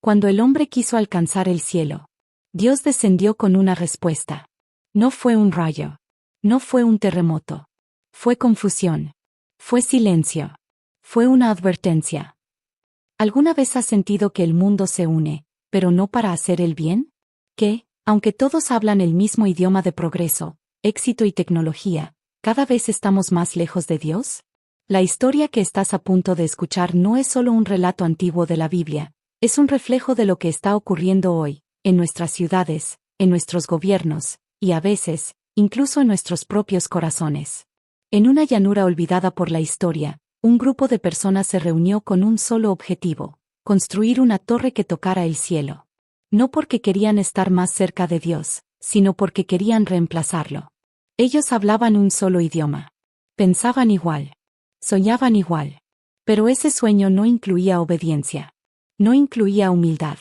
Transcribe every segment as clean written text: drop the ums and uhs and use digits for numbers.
Cuando el hombre quiso alcanzar el cielo, Dios descendió con una respuesta. No fue un rayo. No fue un terremoto. Fue confusión. Fue silencio. Fue una advertencia. ¿Alguna vez has sentido que el mundo se une, pero no para hacer el bien? Que, aunque todos hablan el mismo idioma de progreso, éxito y tecnología, ¿cada vez estamos más lejos de Dios? La historia que estás a punto de escuchar no es solo un relato antiguo de la Biblia, es un reflejo de lo que está ocurriendo hoy, en nuestras ciudades, en nuestros gobiernos, y a veces, incluso en nuestros propios corazones. En una llanura olvidada por la historia, un grupo de personas se reunió con un solo objetivo: construir una torre que tocara el cielo. No porque querían estar más cerca de Dios, sino porque querían reemplazarlo. Ellos hablaban un solo idioma. Pensaban igual. Soñaban igual. Pero ese sueño no incluía obediencia. No incluía humildad.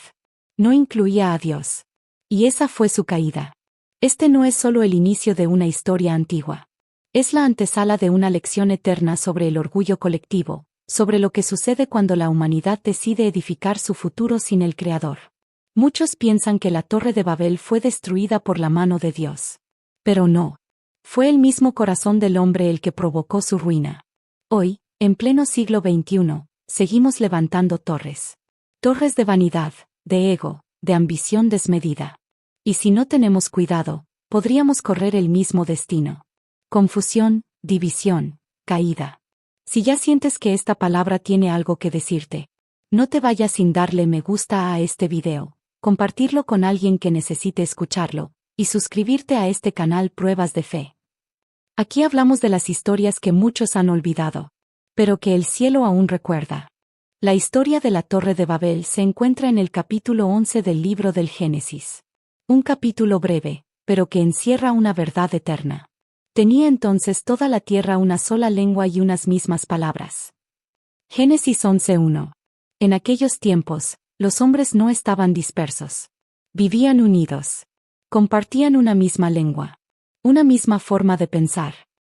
No incluía a Dios. Y esa fue su caída. Este no es solo el inicio de una historia antigua. Es la antesala de una lección eterna sobre el orgullo colectivo, sobre lo que sucede cuando la humanidad decide edificar su futuro sin el Creador. Muchos piensan que la Torre de Babel fue destruida por la mano de Dios. Pero no. Fue el mismo corazón del hombre el que provocó su ruina. Hoy, en pleno siglo XXI, seguimos levantando torres. Torres de vanidad, de ego, de ambición desmedida. Y si no tenemos cuidado, podríamos correr el mismo destino. Confusión, división, caída. Si ya sientes que esta palabra tiene algo que decirte, no te vayas sin darle me gusta a este video, compartirlo con alguien que necesite escucharlo, y suscribirte a este canal Pruebas de Fe. Aquí hablamos de las historias que muchos han olvidado, pero que el cielo aún recuerda. La historia de la Torre de Babel se encuentra en el capítulo 11 del libro del Génesis. Un capítulo breve, pero que encierra una verdad eterna. Tenía entonces toda la tierra una sola lengua y unas mismas palabras. Génesis 11:1. En aquellos tiempos, los hombres no estaban dispersos. Vivían unidos. Compartían una misma lengua. Una misma forma de pensar.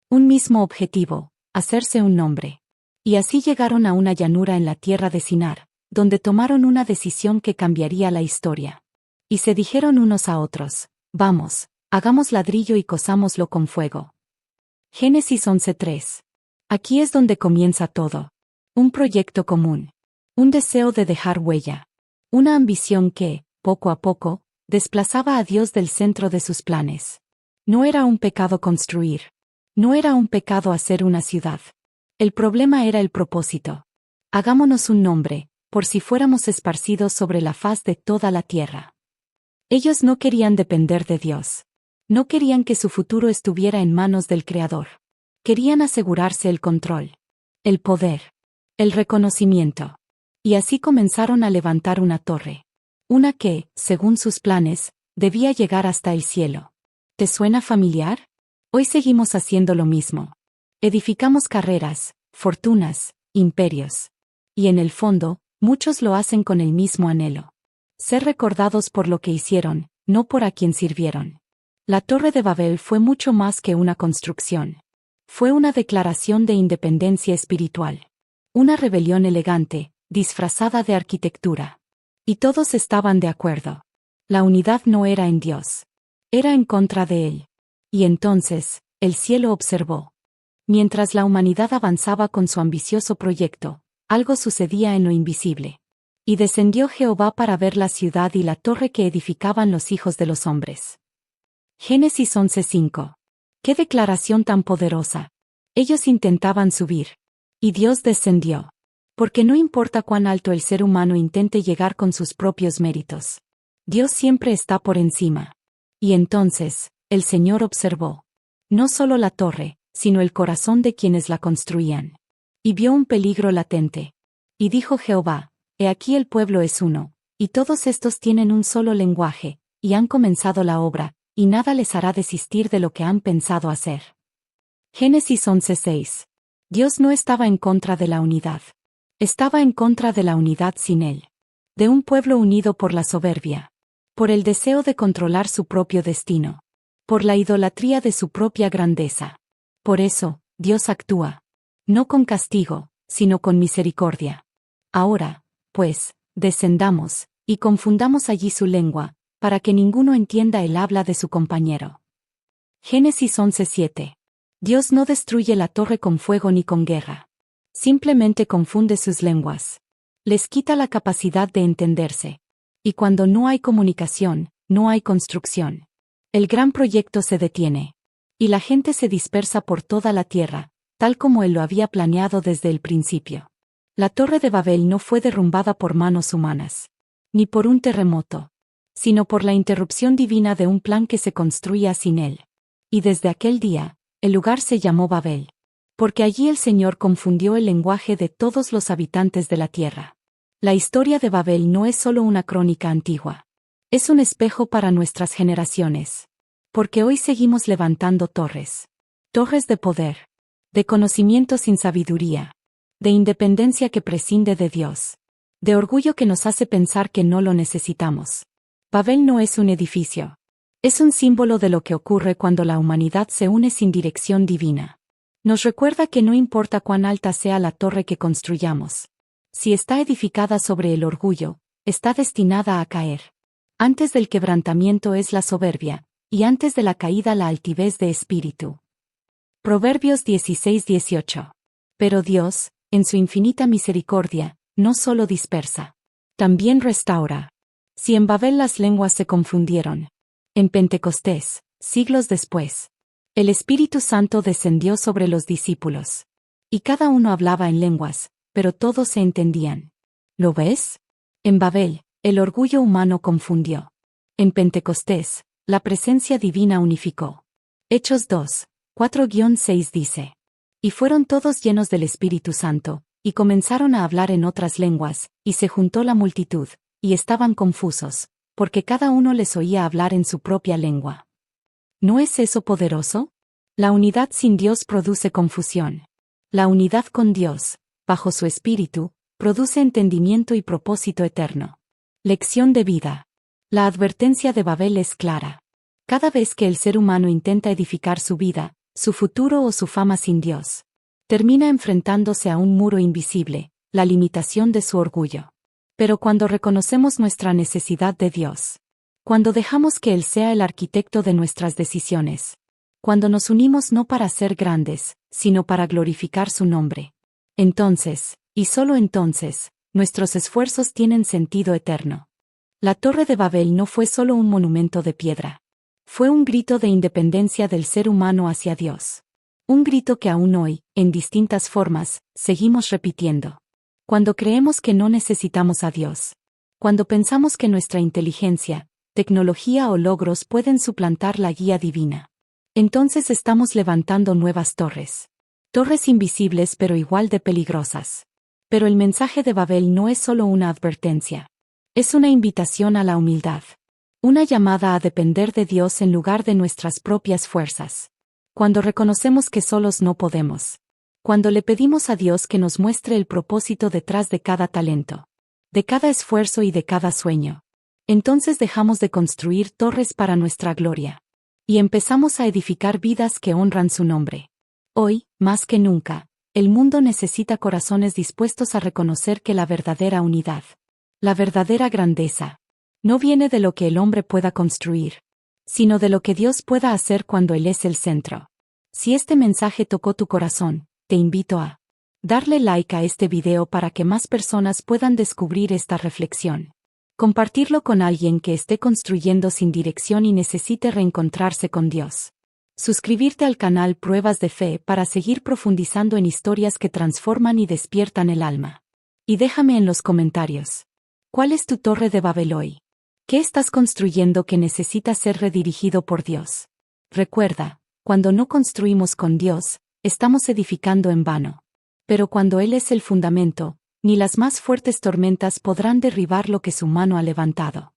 Un mismo objetivo: hacerse un nombre. Y así llegaron a una llanura en la tierra de Sinar, donde tomaron una decisión que cambiaría la historia. Y se dijeron unos a otros: vamos, hagamos ladrillo y cosámoslo con fuego. Génesis 11:3. Aquí es donde comienza todo. Un proyecto común. Un deseo de dejar huella. Una ambición que, poco a poco, desplazaba a Dios del centro de sus planes. No era un pecado construir. No era un pecado hacer una ciudad. El problema era el propósito. Hagámonos un nombre, por si fuéramos esparcidos sobre la faz de toda la tierra. Ellos no querían depender de Dios. No querían que su futuro estuviera en manos del Creador. Querían asegurarse el control, el poder, el reconocimiento. Y así comenzaron a levantar una torre. Una que, según sus planes, debía llegar hasta el cielo. ¿Te suena familiar? Hoy seguimos haciendo lo mismo. Edificamos carreras, fortunas, imperios. Y en el fondo, muchos lo hacen con el mismo anhelo. Ser recordados por lo que hicieron, no por a quien sirvieron. La Torre de Babel fue mucho más que una construcción. Fue una declaración de independencia espiritual. Una rebelión elegante, disfrazada de arquitectura. Y todos estaban de acuerdo. La unidad no era en Dios. Era en contra de Él. Y entonces, el cielo observó. Mientras la humanidad avanzaba con su ambicioso proyecto, algo sucedía en lo invisible. Y descendió Jehová para ver la ciudad y la torre que edificaban los hijos de los hombres. Génesis 11:5. ¡Qué declaración tan poderosa! Ellos intentaban subir. Y Dios descendió. Porque no importa cuán alto el ser humano intente llegar con sus propios méritos. Dios siempre está por encima. Y entonces, el Señor observó. No solo la torre, sino el corazón de quienes la construían. Y vio un peligro latente. Y dijo Jehová: He aquí el pueblo es uno, y todos estos tienen un solo lenguaje, y han comenzado la obra, y nada les hará desistir de lo que han pensado hacer. Génesis 11:6. Dios no estaba en contra de la unidad. Estaba en contra de la unidad sin Él. De un pueblo unido por la soberbia. Por el deseo de controlar su propio destino. Por la idolatría de su propia grandeza. Por eso, Dios actúa. No con castigo, sino con misericordia. Ahora, pues, descendamos, y confundamos allí su lengua, para que ninguno entienda el habla de su compañero. Génesis 11:7. Dios no destruye la torre con fuego ni con guerra. Simplemente confunde sus lenguas. Les quita la capacidad de entenderse. Y cuando no hay comunicación, no hay construcción. El gran proyecto se detiene. Y la gente se dispersa por toda la tierra, tal como él lo había planeado desde el principio. La Torre de Babel no fue derrumbada por manos humanas, ni por un terremoto, sino por la interrupción divina de un plan que se construía sin él. Y desde aquel día, el lugar se llamó Babel, porque allí el Señor confundió el lenguaje de todos los habitantes de la tierra. La historia de Babel no es solo una crónica antigua. Es un espejo para nuestras generaciones. Porque hoy seguimos levantando torres. Torres de poder. De conocimiento sin sabiduría. De independencia que prescinde de Dios. De orgullo que nos hace pensar que no lo necesitamos. Babel no es un edificio. Es un símbolo de lo que ocurre cuando la humanidad se une sin dirección divina. Nos recuerda que no importa cuán alta sea la torre que construyamos. Si está edificada sobre el orgullo, está destinada a caer. Antes del quebrantamiento es la soberbia, y antes de la caída la altivez de espíritu. Proverbios 16:18. Pero Dios, en su infinita misericordia, no solo dispersa, también restaura. Si en Babel las lenguas se confundieron, en Pentecostés, siglos después, el Espíritu Santo descendió sobre los discípulos. Y cada uno hablaba en lenguas, pero todos se entendían. ¿Lo ves? En Babel, el orgullo humano confundió. En Pentecostés, la presencia divina unificó. Hechos 2, 4-6 dice. Y fueron todos llenos del Espíritu Santo, y comenzaron a hablar en otras lenguas, y se juntó la multitud, y estaban confusos, porque cada uno les oía hablar en su propia lengua. ¿No es eso poderoso? La unidad sin Dios produce confusión. La unidad con Dios, bajo su Espíritu, produce entendimiento y propósito eterno. Lección de vida. La advertencia de Babel es clara. Cada vez que el ser humano intenta edificar su vida, su futuro o su fama sin Dios, termina enfrentándose a un muro invisible, la limitación de su orgullo. Pero cuando reconocemos nuestra necesidad de Dios, cuando dejamos que Él sea el arquitecto de nuestras decisiones, cuando nos unimos no para ser grandes, sino para glorificar su nombre, entonces, y solo entonces, nuestros esfuerzos tienen sentido eterno. La Torre de Babel no fue solo un monumento de piedra. Fue un grito de independencia del ser humano hacia Dios. Un grito que aún hoy, en distintas formas, seguimos repitiendo. Cuando creemos que no necesitamos a Dios. Cuando pensamos que nuestra inteligencia, tecnología o logros pueden suplantar la guía divina. Entonces estamos levantando nuevas torres. Torres invisibles pero igual de peligrosas. Pero el mensaje de Babel no es solo una advertencia. Es una invitación a la humildad. Una llamada a depender de Dios en lugar de nuestras propias fuerzas. Cuando reconocemos que solos no podemos. Cuando le pedimos a Dios que nos muestre el propósito detrás de cada talento, de cada esfuerzo y de cada sueño. Entonces dejamos de construir torres para nuestra gloria. Y empezamos a edificar vidas que honran su nombre. Hoy, más que nunca, el mundo necesita corazones dispuestos a reconocer que la verdadera unidad, la verdadera grandeza, no viene de lo que el hombre pueda construir, sino de lo que Dios pueda hacer cuando Él es el centro. Si este mensaje tocó tu corazón, te invito a darle like a este video para que más personas puedan descubrir esta reflexión. Compartirlo con alguien que esté construyendo sin dirección y necesite reencontrarse con Dios. Suscribirte al canal Pruebas de Fe para seguir profundizando en historias que transforman y despiertan el alma. Y déjame en los comentarios. ¿Cuál es tu torre de Babel hoy? ¿Qué estás construyendo que necesita ser redirigido por Dios? Recuerda, cuando no construimos con Dios, estamos edificando en vano. Pero cuando Él es el fundamento, ni las más fuertes tormentas podrán derribar lo que su mano ha levantado.